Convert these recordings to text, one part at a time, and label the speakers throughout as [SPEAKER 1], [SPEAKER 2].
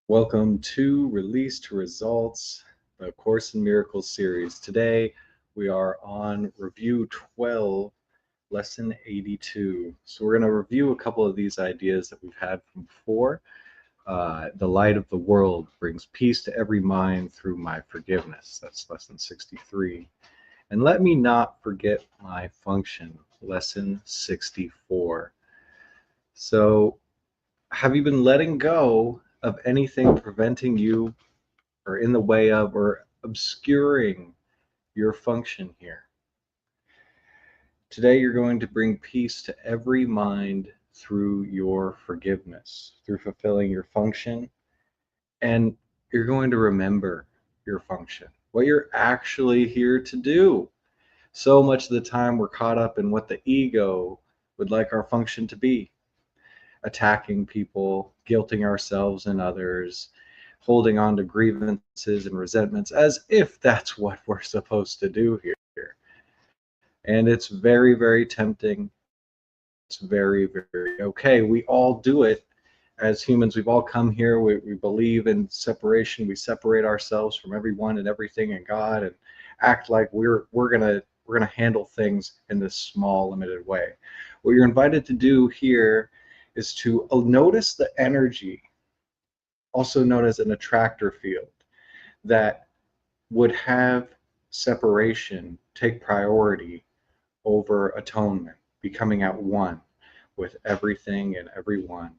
[SPEAKER 1] Welcome to Release to Results, the Course in Miracles series. Today we are on review 12, lesson 82. So we're going to review a couple of these ideas that we've had from before. The light of the world brings peace to every mind through my forgiveness. That's lesson 63. And let me not forget my function, lesson 64. So have you been letting go of anything preventing you or in the way of or obscuring your function here? Today you're going to bring peace to every mind through your forgiveness, through fulfilling your function, and you're going to remember your function, what you're actually here to do. So much of the time we're caught up in what the ego would like our function to be: attacking people, guilting ourselves and others, holding on to grievances and resentments as if that's what we're supposed to do here. And it's very, very tempting. It's very, very okay. We all do it as humans. We've all come here. We believe in separation. We separate ourselves from everyone and everything and God, and act like we're gonna handle things in this small, limited way. What you're invited to do here is to notice the energy, also known as an attractor field, that would have separation take priority over atonement, becoming at one with everything and everyone,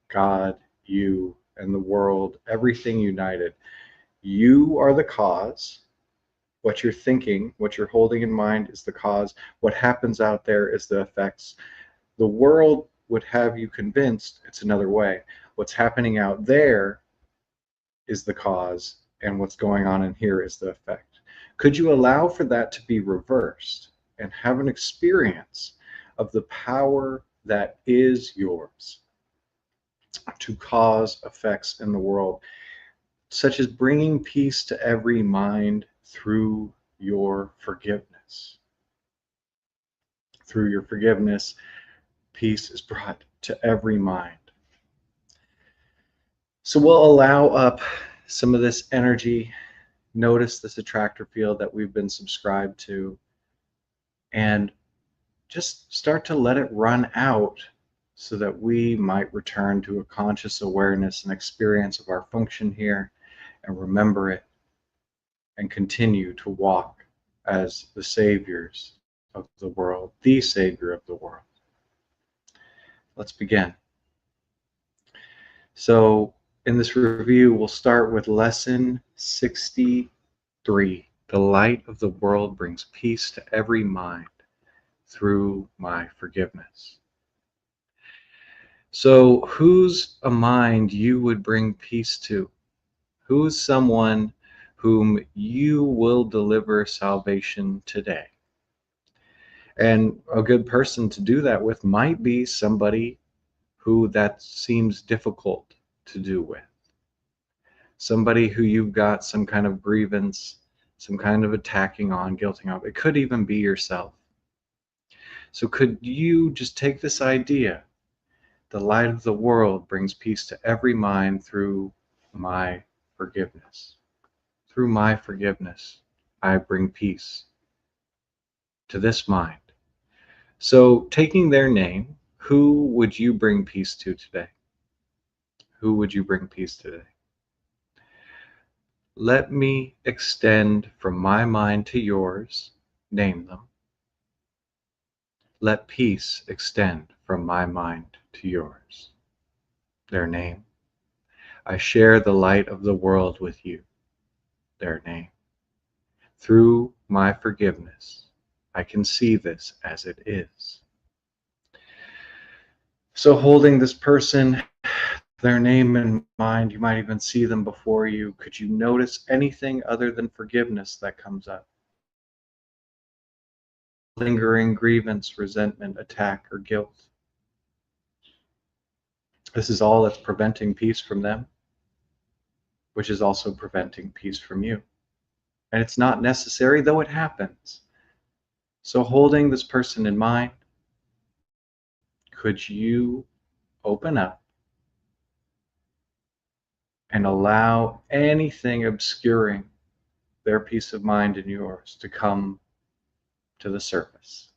[SPEAKER 1] God, you, and the world, everything united. You are the cause. What you're thinking, what you're holding in mind is the cause. What happens out there is the effects. The world would have you convinced it's another way. What's happening out there is the cause, and what's going on in here is the effect. Could you allow for that to be reversed and have an experience of the power that is yours to cause effects in the world, such as bringing peace to every mind through your forgiveness? Through your forgiveness, peace is brought to every mind. So we'll allow up some of this energy. Notice this attractor field that we've been subscribed to, and just start to let it run out so that we might return to a conscious awareness and experience of our function here, and remember it, and continue to walk as the saviors of the world, the savior of the world. Let's begin. So in this review, we'll start with lesson 63. The light of the world brings peace to every mind through my forgiveness. So who's a mind you would bring peace to? Who's someone whom you will deliver salvation today? And a good person to do that with might be somebody who that seems difficult to do with. Somebody who you've got some kind of grievance, some kind of attacking on, guilting on. It could even be yourself. So could you just take this idea: the light of the world brings peace to every mind through my forgiveness. Through my forgiveness, I bring peace to this mind. So taking their name, who would you bring peace to today? Who would you bring peace today? Let me extend from my mind to yours. Name them. Let peace extend from my mind to yours. Their name. I share the light of the world with you. Their name. Through my forgiveness, I can see this as it is. So holding this person, their name in mind, you might even see them before you. Could you notice anything other than forgiveness that comes up? Lingering grievance, resentment, attack, or guilt. This is all that's preventing peace from them, which is also preventing peace from you. And it's not necessary, though it happens. So holding this person in mind, could you open up and allow anything obscuring their peace of mind and yours to come to the surface.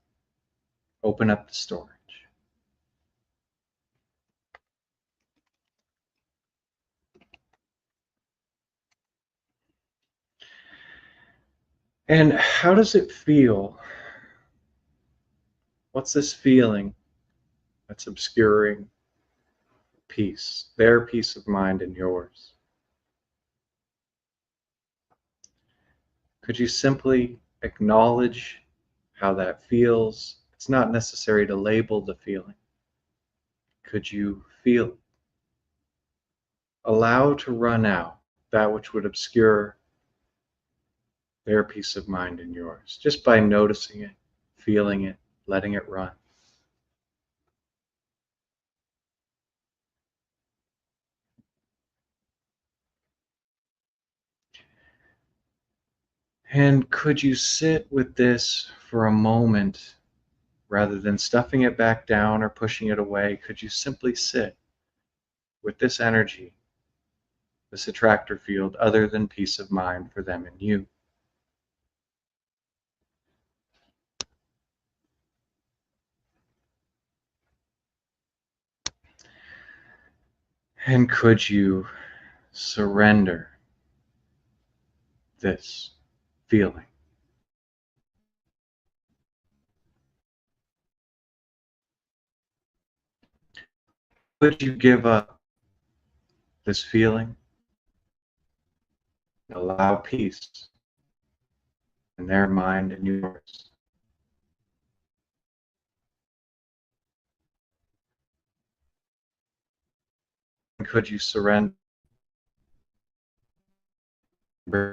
[SPEAKER 1] Open up the storage. And how does it feel? What's this feeling that's obscuring peace, their peace of mind and yours? Could you simply acknowledge how that feels? It's not necessary to label the feeling. Could you feel it? Allow to run out that which would obscure their peace of mind and yours, just by noticing it, feeling it, letting it run. And could you sit with this for a moment rather than stuffing it back down or pushing it away? Could you simply sit with this energy, this attractor field, other than peace of mind for them and you? And could you surrender this feeling? Could you give up this feeling and allow peace in their mind and yours? And could you surrender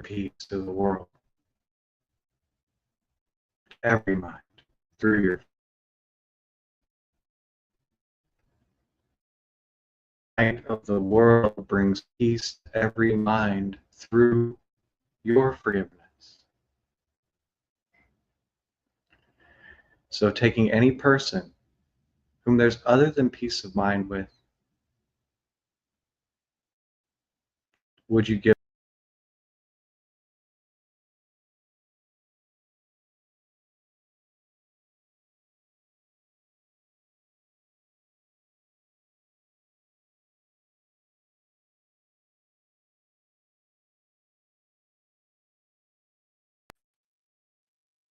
[SPEAKER 1] peace to the world, every mind, through your light of the world brings peace to every mind through your forgiveness. So taking any person whom there's other than peace of mind with, would you give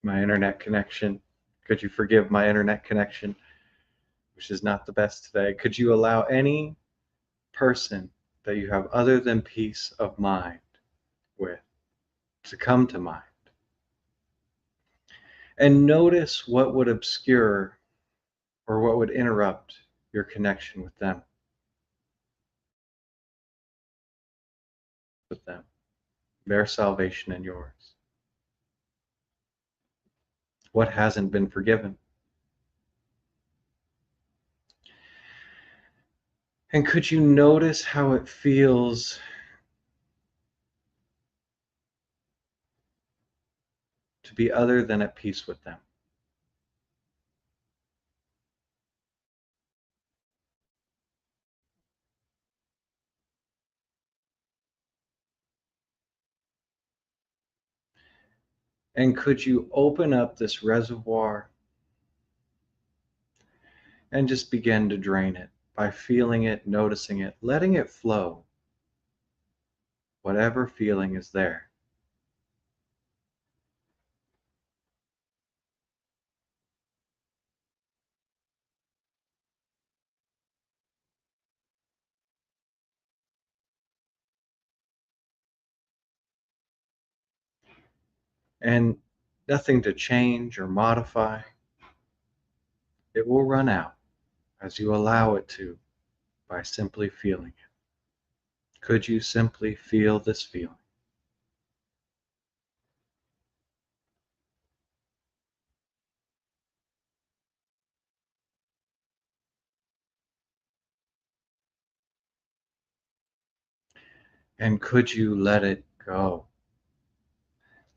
[SPEAKER 1] my internet connection? Could you forgive my internet connection, which is not the best today? Could you allow any person that you have other than peace of mind with to come to mind? And notice what would obscure or what would interrupt your connection with them, their salvation and yours. What hasn't been forgiven? And could you notice how it feels to be other than at peace with them? And could you open up this reservoir and just begin to drain it by feeling it, noticing it, letting it flow, whatever feeling is there. And nothing to change or modify. It will run out as you allow it to by simply feeling it. Could you simply feel this feeling? And could you let it go?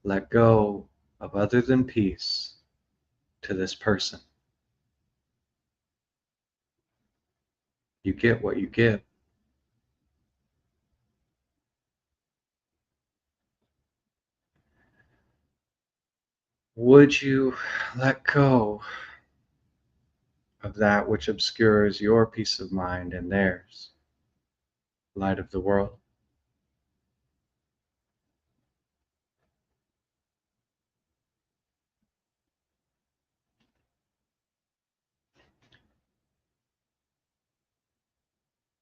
[SPEAKER 1] Let go of other than peace to this person. You get what you give. Would you let go of that which obscures your peace of mind and theirs, light of the world?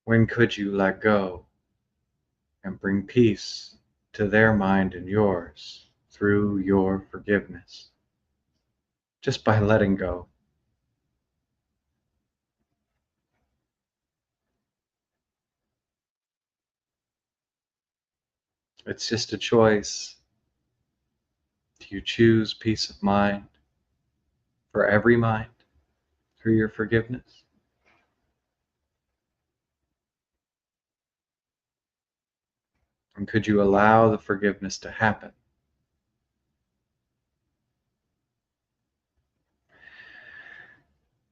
[SPEAKER 1] When could you let go and bring peace to their mind and yours through your forgiveness? Just by letting go. It's just a choice. Do you choose peace of mind for every mind through your forgiveness? And could you allow the forgiveness to happen?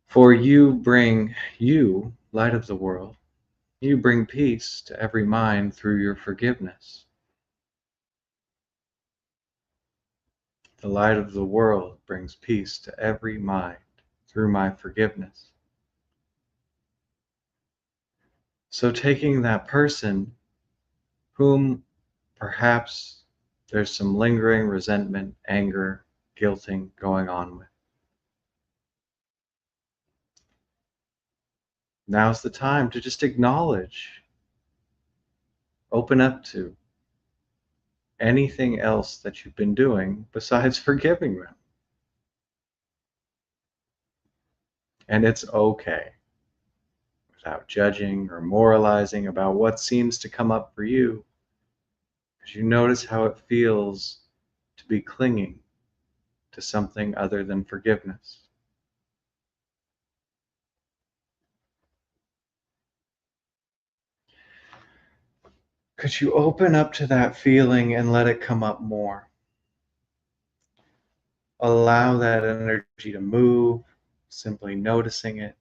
[SPEAKER 1] For you, light of the world, you bring peace to every mind through your forgiveness. The light of the world brings peace to every mind through my forgiveness. So taking that person whom perhaps there's some lingering resentment, anger, guilting going on with, now's the time to just acknowledge, open up to anything else that you've been doing besides forgiving them. And it's okay, without judging or moralizing about what seems to come up for you, because you notice how it feels to be clinging to something other than forgiveness. Could you open up to that feeling and let it come up more? Allow that energy to move, simply noticing it,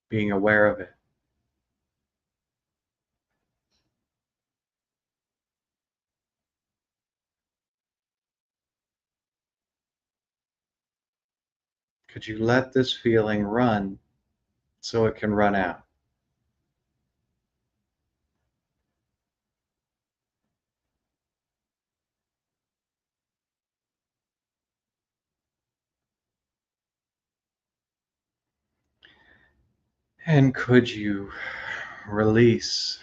[SPEAKER 1] being aware of it. Could you let this feeling run so it can run out? And could you release?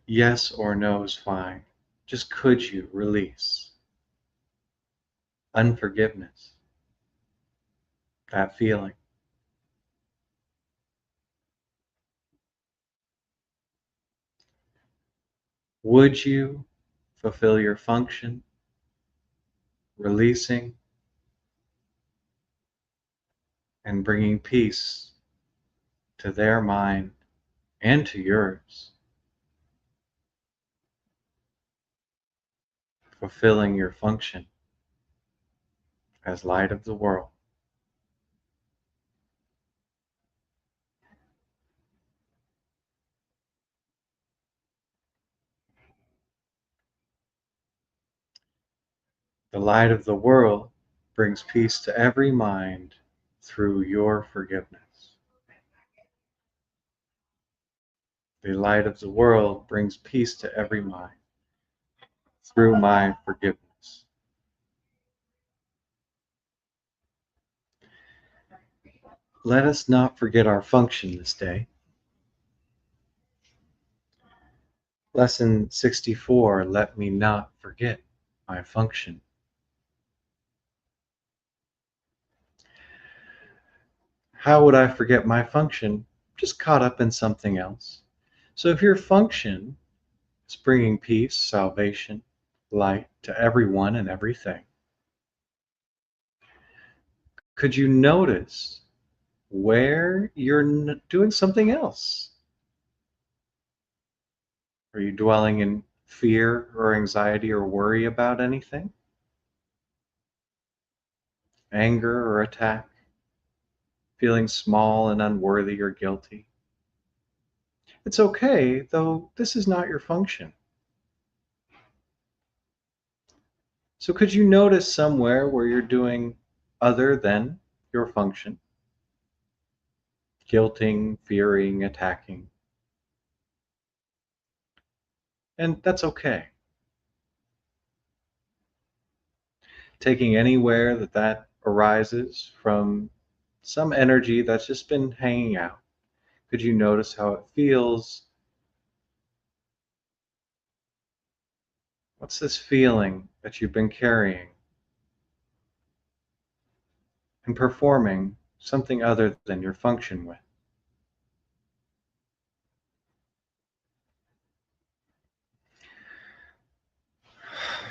[SPEAKER 1] Yes or no is fine. Just could you release unforgiveness, that feeling? Would you fulfill your function, releasing and bringing peace to their mind and to yours, fulfilling your function as light of the world? The light of the world brings peace to every mind through your forgiveness. The light of the world brings peace to every mind through my forgiveness. Let us not forget our function this day. Lesson 64, let me not forget my function. How would I forget my function? Just caught up in something else. So if your function is bringing peace, salvation, light to everyone and everything, could you notice where you're doing something else? Are you dwelling in fear or anxiety or worry about anything? Anger or attack? Feeling small and unworthy or guilty? It's okay, though this is not your function. So could you notice somewhere where you're doing other than your function? Guilting, fearing, attacking. And that's okay. Taking anywhere that arises from some energy that's just been hanging out. Could you notice how it feels? What's this feeling that you've been carrying and performing something other than your function with?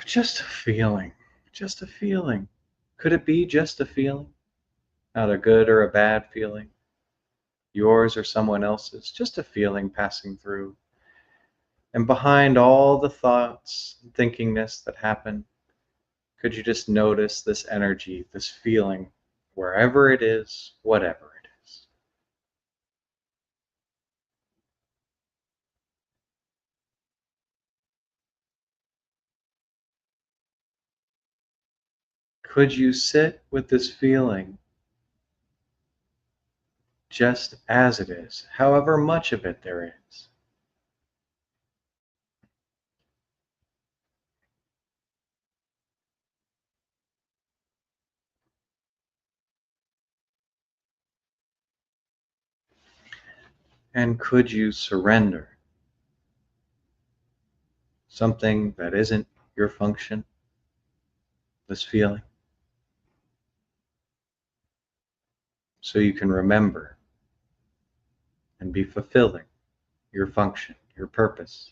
[SPEAKER 1] Just a feeling. Just a feeling. Could it be just a feeling? Not a good or a bad feeling, yours or someone else's, just a feeling passing through. And behind all the thoughts and thinkingness that happen, could you just notice this energy, this feeling, wherever it is, whatever it is? Could you sit with this feeling just as it is, however much of it there is? And could you surrender something that isn't your function, this feeling, so you can remember and be fulfilling your function, your purpose?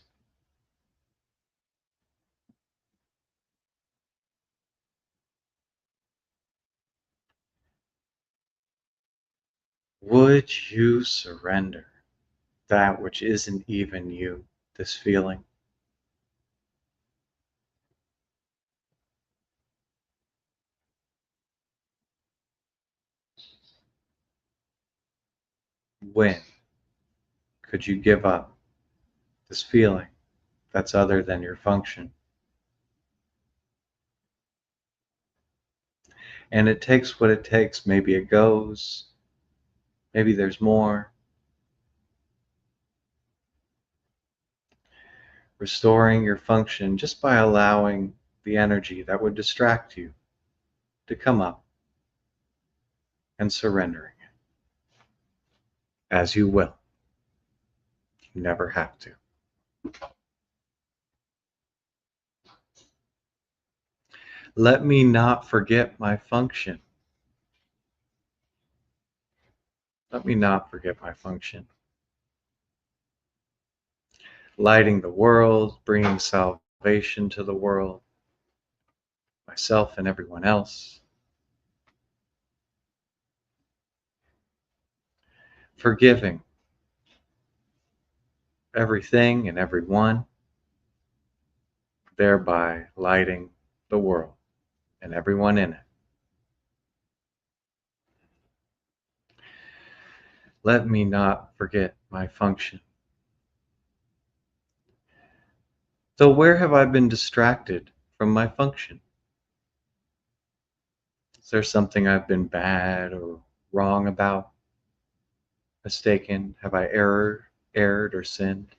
[SPEAKER 1] Would you surrender that which isn't even you, this feeling? When could you give up this feeling that's other than your function? And it takes what it takes. Maybe it goes, maybe there's more. Restoring your function just by allowing the energy that would distract you to come up and surrendering it as you will. You never have to. Let me not forget my function. Let me not forget my function. Lighting the world, bringing salvation to the world, myself and everyone else. Forgiving everything and everyone, thereby lighting the world and everyone in it. Let me not forget my function. So where have I been distracted from my function? Is there something I've been bad or wrong about, mistaken? Have I erred or sinned?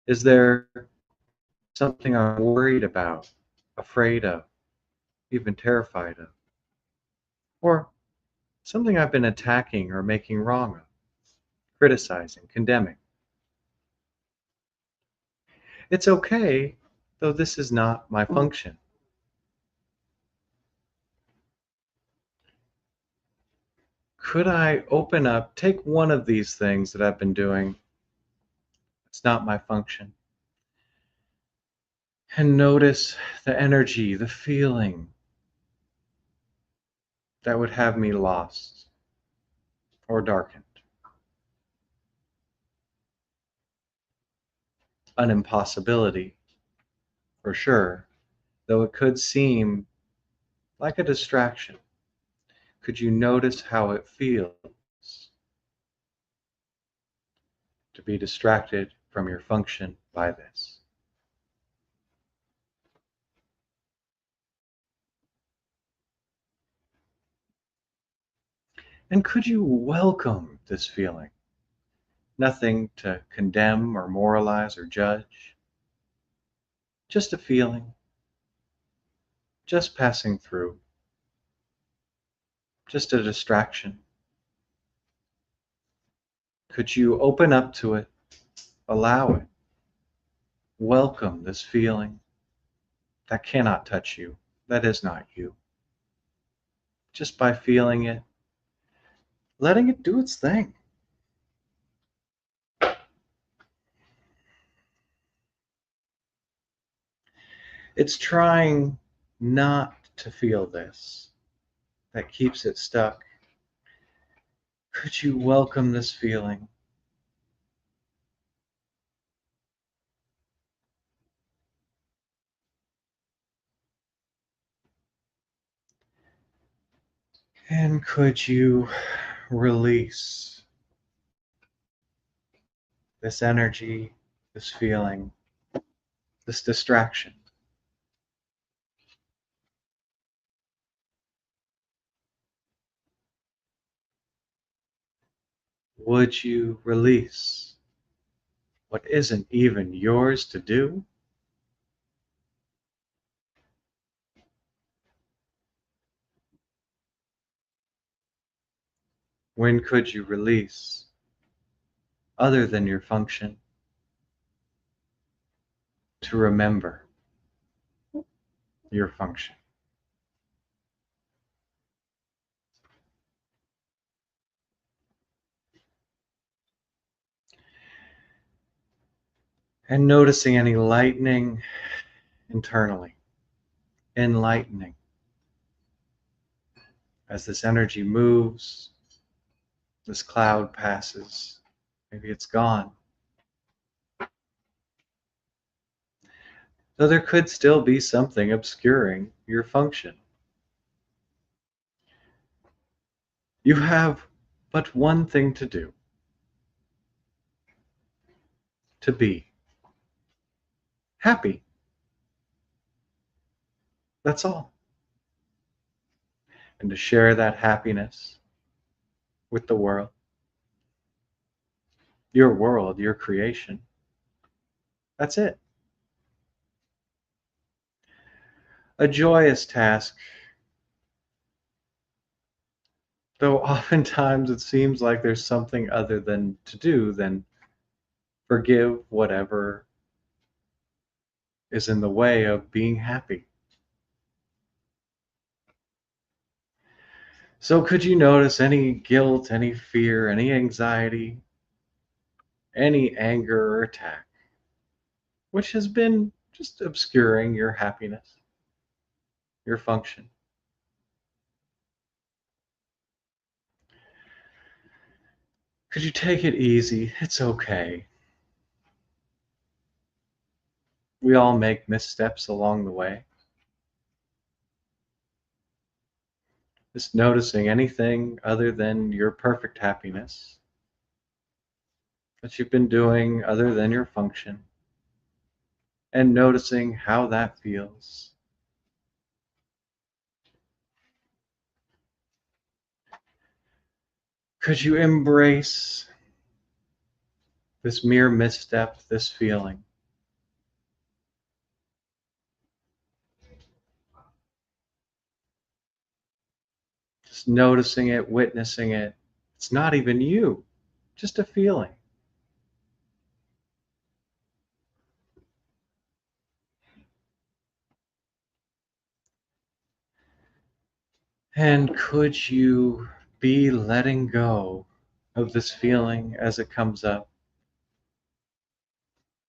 [SPEAKER 1] Is there something I'm worried about, afraid of, even terrified of? Or something I've been attacking or making wrong of, criticizing, condemning? It's okay, though this is not my function. Could I open up, take one of these things that I've been doing, it's not my function, and notice the energy, the feeling that would have me lost or darkened? An impossibility, for sure, though it could seem like a distraction. Could you notice how it feels? to be distracted from your function by this. And could you welcome this feeling? Nothing to condemn or moralize or judge. Just a feeling, just passing through, just a distraction. Could you open up to it, allow it, welcome this feeling that cannot touch you, that is not you? Just by feeling it, letting it do its thing. It's trying not to feel this that keeps it stuck. Could you welcome this feeling? And could you release this energy, this feeling, this distraction? Would you release what isn't even yours to do? When could you release other than your function to remember your function? And noticing any lightening internally, enlightening. As this energy moves, this cloud passes, maybe it's gone. Though there could still be something obscuring your function. You have but one thing to do, to be happy. That's all. And to share that happiness with the world, your creation. That's it. A joyous task, though oftentimes it seems like there's something other than to do than forgive whatever is in the way of being happy. So could you notice any guilt, any fear, any anxiety, any anger or attack, which has been just obscuring your happiness, your function? Could you take it easy? It's okay. We all make missteps along the way. Just noticing anything other than your perfect happiness that you've been doing other than your function, and noticing how that feels. Could you embrace this mere misstep, this feeling? Just noticing it, witnessing it. It's not even you, just a feeling. And could you be letting go of this feeling as it comes up?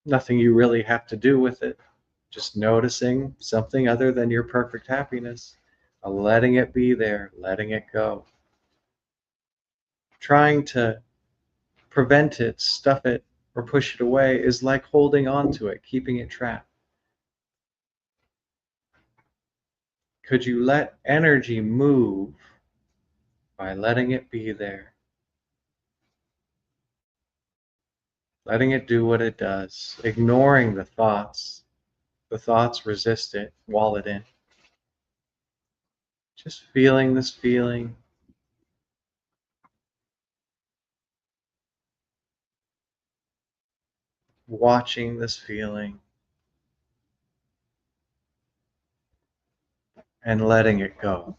[SPEAKER 1] Nothing you really have to do with it. Just noticing something other than your perfect happiness, letting it be there, letting it go. Trying to prevent it, stuff it, or push it away is like holding on to it, keeping it trapped. Could you let energy move by letting it be there? letting it do what it does, ignoring the thoughts. The thoughts resist it, wall it in. Just feeling this feeling, watching this feeling, and letting it go.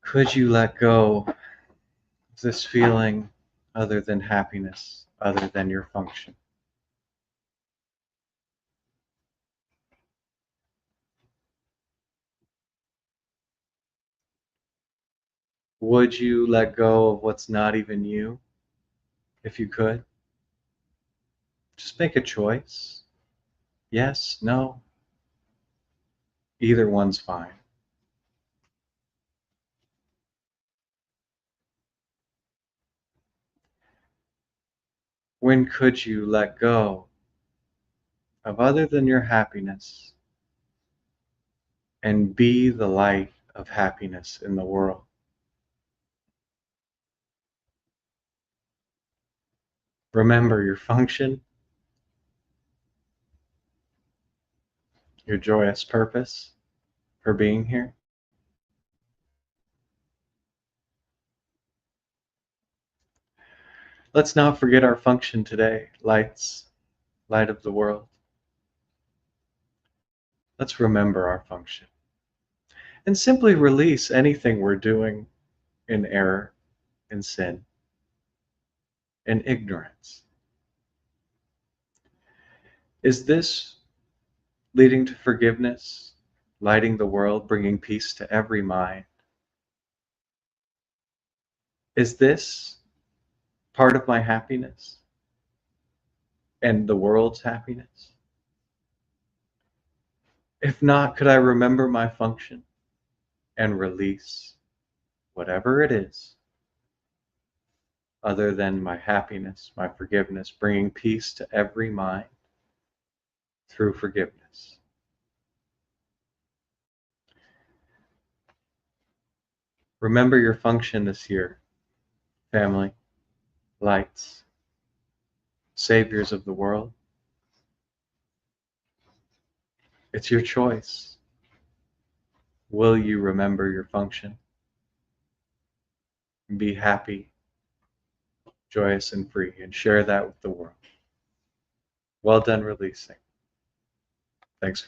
[SPEAKER 1] Could you let go of this feeling other than happiness, other than your function? Would you let go of what's not even you, if you could? Just make a choice. Yes, no, either one's fine. When could you let go of other than your happiness and be the light of happiness in the world? Remember your function, your joyous purpose for being here. Let's not forget our function today, lights, light of the world. Let's remember our function and simply release anything we're doing in error, in sin, in ignorance. Is this leading to forgiveness, lighting the world, bringing peace to every mind? Is this part of my happiness and the world's happiness? If not, could I remember my function and release whatever it is other than my happiness, my forgiveness, bringing peace to every mind through forgiveness? Remember your function this year, family, lights, saviors of the world. It's your choice. Will you remember your function and be happy, joyous, and free, and share that with the world? Well done releasing. Thanks.